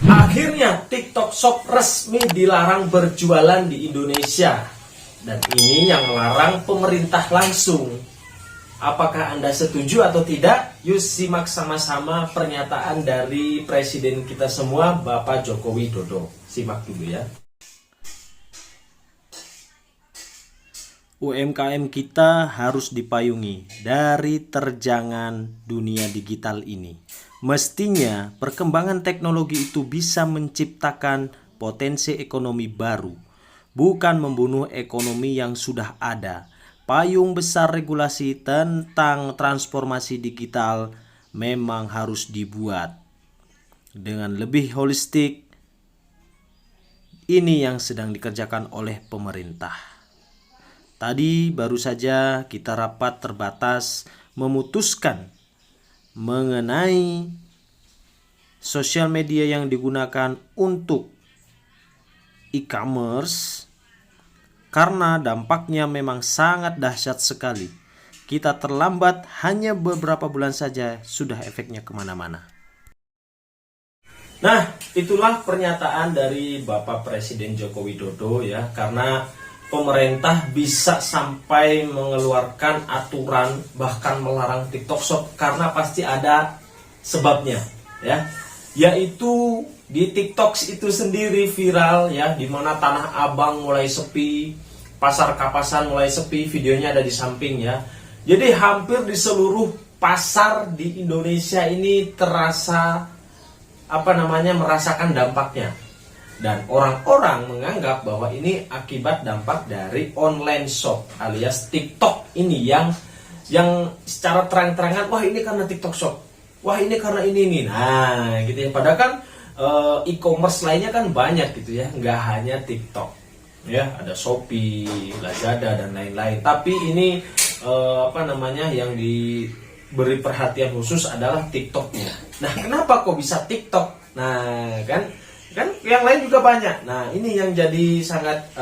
Akhirnya TikTok Shop resmi dilarang berjualan di Indonesia. Dan ini yang melarang pemerintah langsung. Apakah Anda setuju atau tidak? Yuk simak sama-sama pernyataan dari Presiden kita semua, Bapak Joko Widodo. Simak dulu ya. UMKM kita harus dipayungi dari terjangan dunia digital ini. Mestinya perkembangan teknologi itu bisa menciptakan potensi ekonomi baru, bukan membunuh ekonomi yang sudah ada. Payung besar regulasi tentang transformasi digital memang harus dibuat dengan lebih holistik. Ini yang sedang dikerjakan oleh pemerintah. Tadi baru saja kita rapat terbatas memutuskan mengenai sosial media yang digunakan untuk e-commerce karena dampaknya memang sangat dahsyat sekali. Kita terlambat hanya beberapa bulan saja sudah efeknya kemana-mana. Nah, itulah pernyataan dari Bapak Presiden Joko Widodo ya, karena pemerintah bisa sampai mengeluarkan aturan bahkan melarang TikTok Shop karena pasti ada sebabnya ya, yaitu di TikTok itu sendiri viral ya, di mana Tanah Abang mulai sepi, Pasar Kapasan mulai sepi, videonya ada di samping ya. Jadi hampir di seluruh pasar di Indonesia ini terasa merasakan dampaknya. Dan orang-orang menganggap bahwa ini akibat dampak dari online shop alias TikTok ini yang secara terang-terangan, wah ini karena TikTok Shop, wah ini karena ini. Nah gitu ya, padahal kan e-commerce lainnya kan banyak gitu ya, nggak hanya TikTok ya, ada Shopee, Lazada dan lain-lain. Tapi ini yang diberi perhatian khusus adalah TikToknya. Nah kenapa kok bisa TikTok? Nah kan yang lain juga banyak. Nah ini yang jadi sangat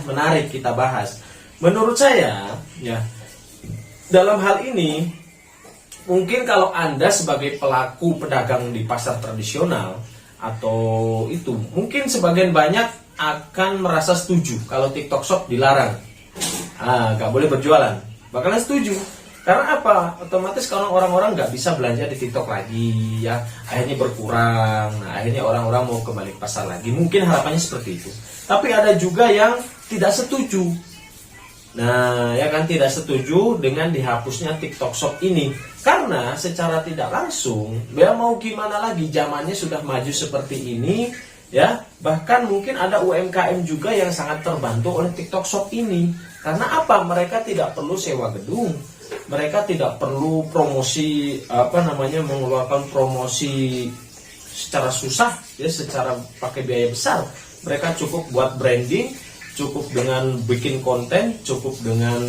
menarik kita bahas. Menurut saya ya, dalam hal ini mungkin kalau Anda sebagai pelaku pedagang di pasar tradisional atau itu, mungkin sebagian banyak akan merasa setuju kalau TikTok Shop dilarang, nggak boleh berjualan, bakalan setuju. Karena apa? Otomatis kalau orang-orang nggak bisa belanja di TikTok lagi ya, akhirnya berkurang. Nah, akhirnya orang-orang mau kembali ke pasar lagi. Mungkin harapannya seperti itu. Tapi ada juga yang tidak setuju. Nah, ya kan, tidak setuju dengan dihapusnya TikTok Shop ini. Karena secara tidak langsung, ya mau gimana lagi, zamannya sudah maju seperti ini ya. Bahkan mungkin ada UMKM juga yang sangat terbantu oleh TikTok Shop ini. Karena apa? Mereka tidak perlu sewa gedung. Mereka tidak perlu promosi mengeluarkan promosi secara susah ya, secara pakai biaya besar. Mereka cukup buat branding, cukup dengan bikin konten, cukup dengan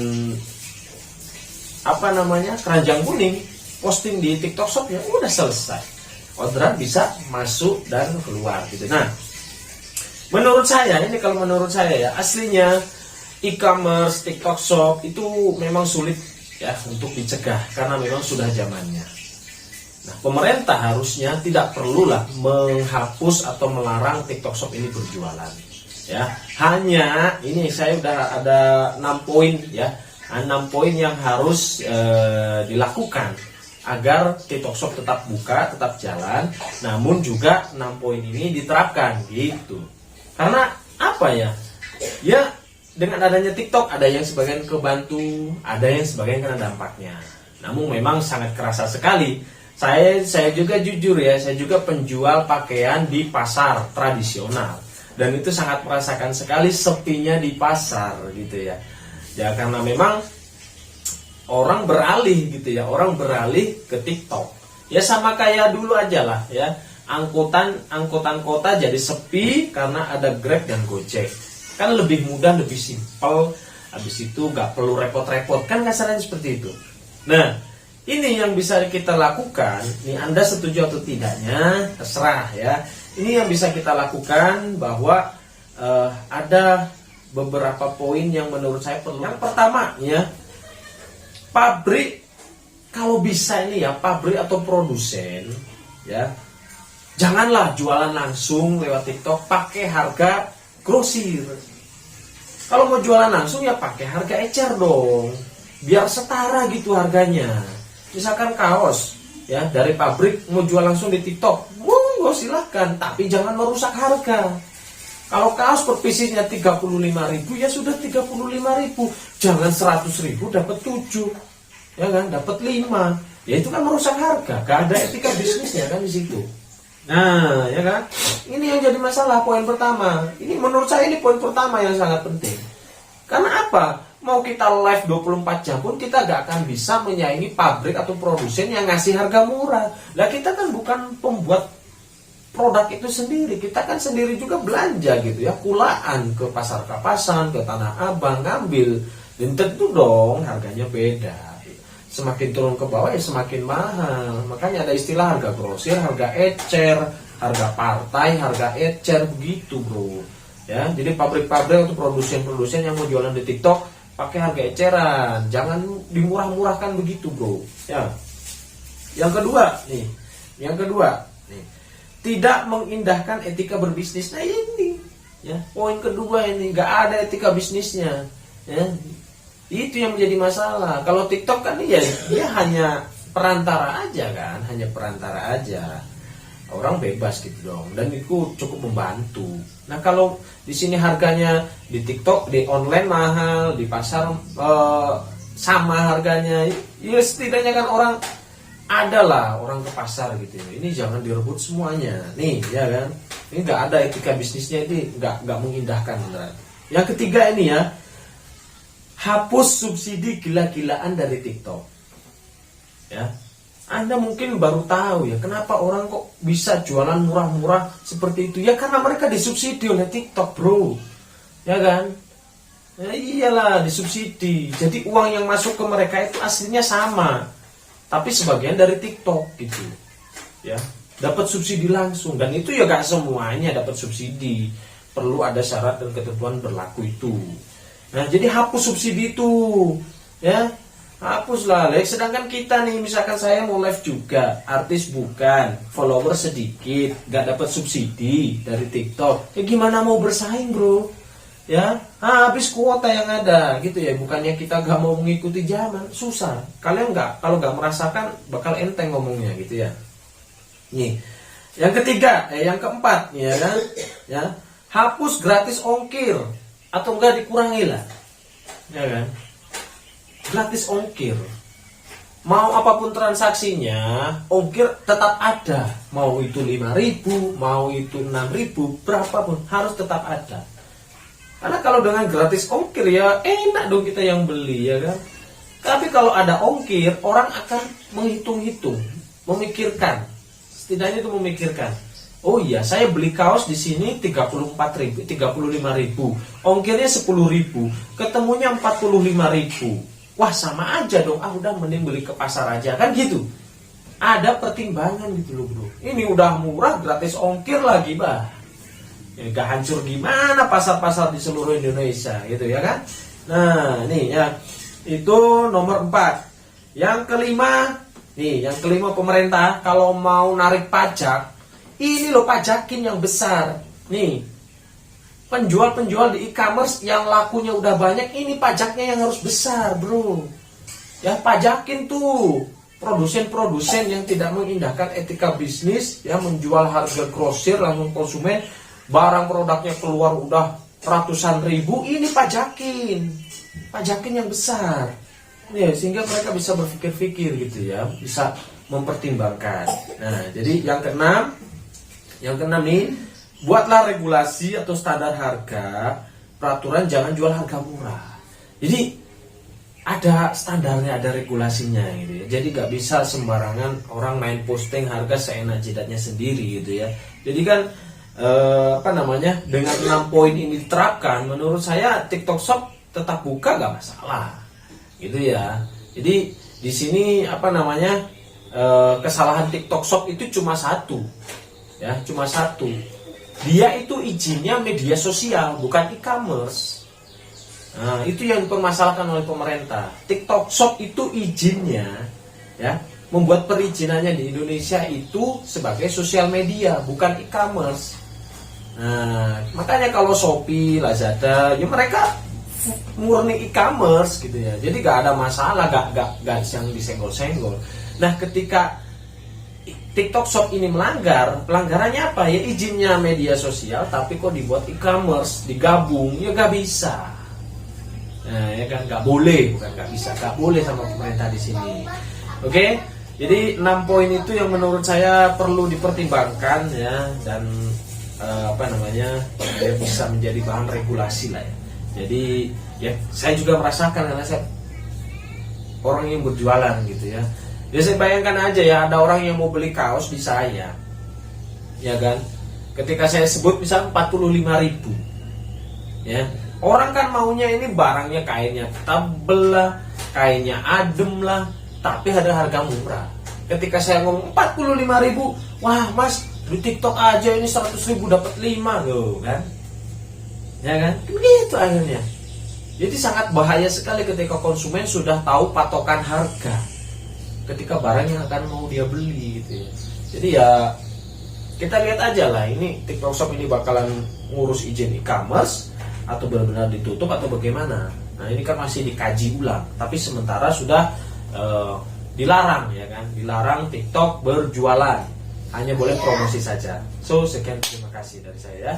keranjang kuning, posting di TikTok Shop ya udah selesai. Orderan bisa masuk dan keluar gitu. Nah, menurut saya ya, aslinya e-commerce, TikTok Shop itu memang sulit ya untuk dicegah karena memang sudah zamannya. Nah, pemerintah harusnya tidak perlulah menghapus atau melarang TikTok Shop ini berjualan. Ya, hanya ini saya udah ada 6 poin ya, 6 poin yang harus dilakukan agar TikTok Shop tetap buka, tetap jalan. Namun juga 6 poin ini diterapkan gitu. Karena apa ya? Ya, dengan adanya TikTok, ada yang sebagian kebantu, ada yang sebagian kena dampaknya. Namun memang sangat kerasa sekali. Saya juga jujur ya, saya juga penjual pakaian di pasar tradisional. Dan itu sangat merasakan sekali sepinya di pasar gitu ya. Ya karena memang orang beralih gitu ya, orang beralih ke TikTok. Ya sama kayak dulu aja lah ya. Angkutan kota jadi sepi karena ada Grab dan Gojek. Kan lebih mudah, lebih simpel, habis itu gak perlu repot-repot, kan kasarnya seperti itu. Nah, ini yang bisa kita lakukan, nih Anda setuju atau tidaknya, terserah ya. Ini yang bisa kita lakukan bahwa ada beberapa poin yang menurut saya perlu. Yang pertama ya, pabrik kalau bisa ini ya, pabrik atau produsen ya, Janganlah jualan langsung lewat TikTok pakai harga grosir. Kalau mau jualan langsung ya pakai harga ecer dong, biar setara gitu harganya. Misalkan kaos ya dari pabrik mau jual langsung di TikTok, monggo silahkan, tapi jangan merusak harga. Kalau kaos per piecesnya 35.000 ya sudah 35.000, jangan 100.000 dapat 7, ya kan, dapat 5. Ya itu kan merusak harga, gak ada etika bisnisnya kan di situ. Nah, ya kan? Ini yang jadi masalah, poin pertama. Ini menurut saya ini poin pertama yang sangat penting. Karena apa? Mau kita live 24 jam pun kita gak akan bisa menyaingi pabrik atau produsen yang ngasih harga murah. Lah kita kan bukan pembuat produk itu sendiri, kita kan sendiri juga belanja gitu ya, kulaan ke pasar Kapasan, ke Tanah Abang ngambil, dan tentu dong harganya beda. Semakin turun ke bawah ya semakin mahal. Makanya ada istilah harga grosir, harga ecer, harga partai, harga ecer, begitu bro. Ya, jadi pabrik-pabrik atau produsen-produsen yang mau jualan di TikTok pakai harga eceran, jangan dimurah-murahkan begitu bro. Ya, yang kedua nih, tidak mengindahkan etika berbisnis. Nah ini, ya poin kedua ini, nggak ada etika bisnisnya. Ya, itu yang menjadi masalah. Kalau TikTok kan ya dia hanya perantara aja kan, hanya perantara aja. Orang bebas gitu dong, dan itu cukup membantu. Nah kalau di sini harganya di TikTok, di online mahal, di pasar sama harganya, ya setidaknya kan orang adalah orang ke pasar gitu. Ini jangan direbut semuanya, nih ya kan. Ini nggak ada etika bisnisnya, ini nggak mengindahkan beneran. Yang ketiga ini ya, hapus subsidi gila-gilaan dari TikTok. Ya, Anda mungkin baru tahu ya, kenapa orang kok bisa jualan murah-murah seperti itu? Ya karena mereka disubsidi oleh TikTok, bro. Ya kan? Ya iyalah, disubsidi. Jadi uang yang masuk ke mereka itu aslinya sama, tapi sebagian dari TikTok gitu. Ya, dapat subsidi langsung, dan itu ya gak semuanya dapat subsidi. Perlu ada syarat dan ketentuan berlaku itu. Nah, jadi hapus subsidi itu, ya, hapuslah. Sedangkan kita nih, misalkan saya mau live juga, artis bukan, follower sedikit, gak dapat subsidi dari TikTok, ya gimana mau bersaing bro? Ya, habis kuota yang ada, gitu ya. Bukannya kita gak mau mengikuti zaman, susah. Kalian kalau gak merasakan, bakal enteng ngomongnya, gitu ya. Nih, yang ketiga, yang keempat, ya kan, ya, hapus gratis ongkir. Atau enggak dikurangi lah, ya kan, gratis ongkir. Mau apapun transaksinya, ongkir tetap ada. Mau itu 5.000, mau itu 6.000, berapapun harus tetap ada. Karena kalau dengan gratis ongkir ya enak dong kita yang beli, ya kan. Tapi kalau ada ongkir, orang akan menghitung-hitung, memikirkan. Setidaknya itu memikirkan. Oh iya, saya beli kaos di sini 34.000, 35.000, ongkirnya 10.000, ketemunya 45.000. Wah sama aja dong, udah mending beli ke pasar aja, kan gitu. Ada pertimbangan gitu loh bro. Ini udah murah, gratis ongkir lagi bah. Ya, gak hancur gimana pasar-pasar di seluruh Indonesia gitu ya kan. Nah nih ya, itu nomor 4. Yang kelima pemerintah kalau mau narik pajak, ini loh pajakin yang besar. Nih, penjual-penjual di e-commerce yang lakunya udah banyak, ini pajaknya yang harus besar bro. Ya pajakin tuh produsen-produsen yang tidak mengindahkan etika bisnis, ya menjual harga grosir langsung konsumen, barang produknya keluar udah ratusan ribu, ini pajakin yang besar. Ya, sehingga mereka bisa berpikir-pikir gitu ya, bisa mempertimbangkan. Nah, jadi yang keenam nih, buatlah regulasi atau standar harga, peraturan jangan jual harga murah. Jadi ada standarnya, ada regulasinya gitu ya. Jadi gak bisa sembarangan orang main posting harga seenak jidatnya sendiri gitu ya. Jadi kan dengan 6 poin ini diterapkan, menurut saya TikTok Shop tetap buka gak masalah. Gitu ya. Jadi di sini kesalahan TikTok Shop itu cuma satu. Ya, cuma satu. Dia itu izinnya media sosial, bukan e-commerce. Nah, itu yang dipermasalahkan oleh pemerintah. TikTok Shop itu izinnya, ya, membuat perizinannya di Indonesia itu sebagai sosial media, bukan e-commerce. Nah, makanya kalau Shopee, Lazada, ya mereka murni e-commerce gitu ya. Jadi gak ada masalah, gak yang disenggol-senggol. Nah, ketika TikTok Shop ini melanggar, pelanggarannya apa? Ya izinnya media sosial, tapi kok dibuat e-commerce, digabung, ya gak bisa. Nah, ya kan gak boleh, bukan gak bisa, gak boleh sama pemerintah di sini. Oke, jadi 6 poin itu yang menurut saya perlu dipertimbangkan ya, dan ya bisa menjadi bahan regulasi lah ya. Jadi ya saya juga merasakan karena saya orang yang berjualan gitu ya. Ya saya bayangkan aja ya, ada orang yang mau beli kaos di saya, ya kan? Ketika saya sebut misal 45.000, ya orang kan maunya ini barangnya kainnya tebel lah, kainnya adem lah, tapi ada harga murah. Ketika saya ngomong 45.000, wah mas di TikTok aja ini 100.000 dapat 5 loh kan, ya kan? Begitu akhirnya. Jadi sangat bahaya sekali ketika konsumen sudah tahu patokan harga ketika barang yang akan mau dia beli gitu ya. Jadi ya kita lihat aja lah, ini TikTok Shop ini bakalan ngurus izin e-commerce atau benar-benar ditutup atau bagaimana. Nah ini kan masih dikaji ulang. Tapi sementara sudah dilarang ya kan, dilarang TikTok berjualan, hanya boleh promosi saja. So sekian, terima kasih dari saya ya.